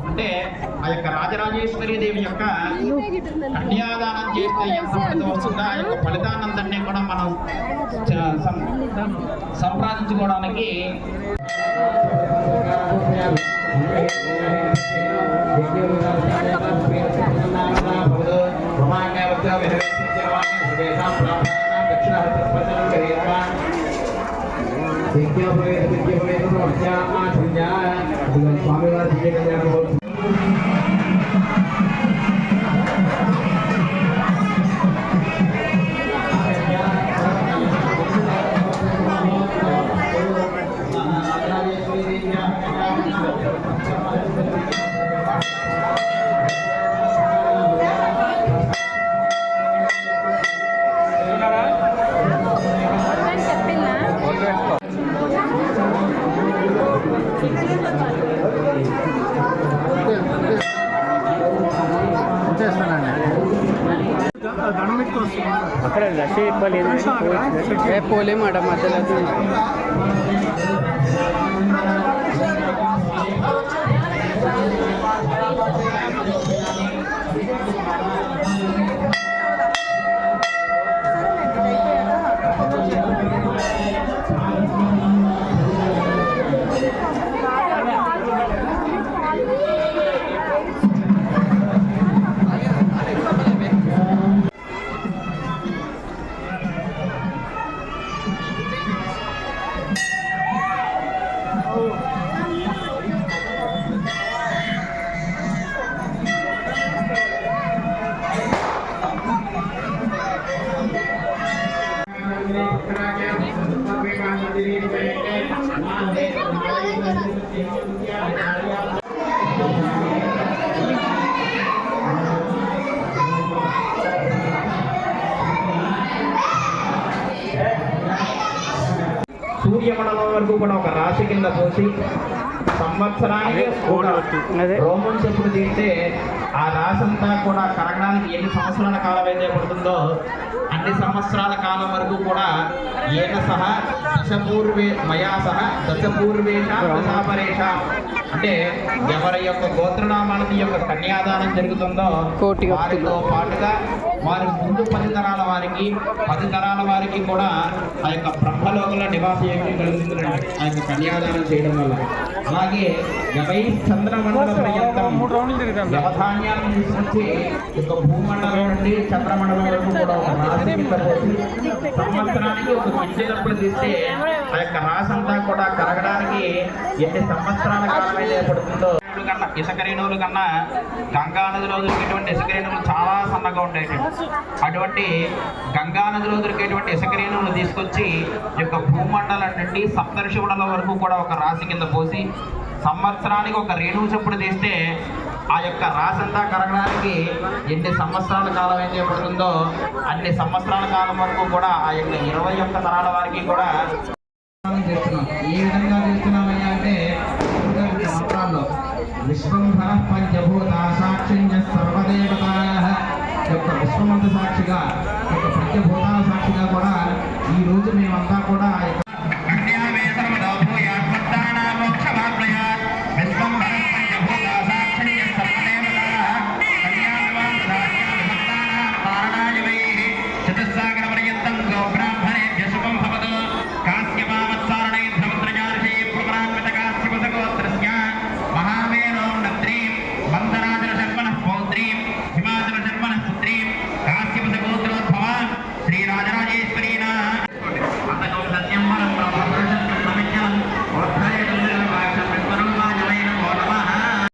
అంటే ఆ యొక్క రాజరాజేశ్వరి దేవి యొక్క కన్యాదానం చేస్తే ఎంత ఫలితం వస్తుందో ఆ యొక్క ఫలితానందరినీ కూడా మనం సంపాదించుకోవడానికి అక్కడ రష్ ఎక్కువ పోలేమాట మధ్యలో సూర్యమండలం వరకు కూడా ఒక రాశి కింద పోసి సంవత్సరానికి రోమన్ చెప్పుడు తీస్తే ఆ రాశి అంతా కూడా కరగడానికి ఎన్ని సంవత్సరాల కాలం అయితే పడుతుందో అన్ని సంవత్సరాల కాలం వరకు కూడా ఏక సహ దశపూర్వే మయా సహ దశపూర్వేష దశాపరేష అంటే ఎవరి యొక్క గోత్రనామాలకి యొక్క కన్యాదానం జరుగుతుందో వారితో పాటుగా వారి ముందు 10 తరాల వారికి 10 తరాల వారికి కూడా ఆ యొక్క బ్రహ్మలోకంలో నివాస యోగ్యం కలుగుతుందండి ఆ యొక్క కన్యాదానం చేయడం వల్ల. అలాగే ఎవై చంద్రమండల పర్యంతం వ్యవధాన్యాలను తీసుకొచ్చి యొక్క భూమండలం నుండి చంద్రమండలం వరకు కూడా ఒక రాశి కింద పోసి సంవత్సరానికి ఒక కించెనప్పుడు తీస్తే ఆ యొక్క రాశి అంతా కూడా కరగడానికి ఎన్ని సంవత్సరాల కాలం అయితే పడుతుందో కన్నా ఇసుక రేణువుల కన్నా గంగా నదిలో దొరికేటువంటి ఇసుక రేణువులు చాలా సన్నగా ఉండేవి. అటువంటి గంగా నదిలో దొరికేటువంటి ఇసుక రేణువులు తీసుకొచ్చి యొక్క భూమండలం నుండి సప్తర్షిమండలం వరకు కూడా ఒక రాశి కింద పోసి సంవత్సరానికి ఒక రేణువు చెప్పుడు తీస్తే ఆ యొక్క రాశి అంతా కరగడానికి ఎన్ని సంవత్సరాల కాలం ఏం చేయబడుతుందో అన్ని సంవత్సరాల కాలం వరకు కూడా ఆ యొక్క 21 తరాల వారికి కూడా చేస్తున్నాం. ఏ విధంగా చేస్తున్నామయ్యా అంటే మంత్రాల్లో విశ్వంభర పంచభూత సాక్షిణ్య సర్వదేవతాయ యొక్క విశ్వమంత సాక్షిగా యొక్క పంచభూతాల సాక్షిగా కూడా ఈ రోజు మేమంతా కూడా ఆ యొక్క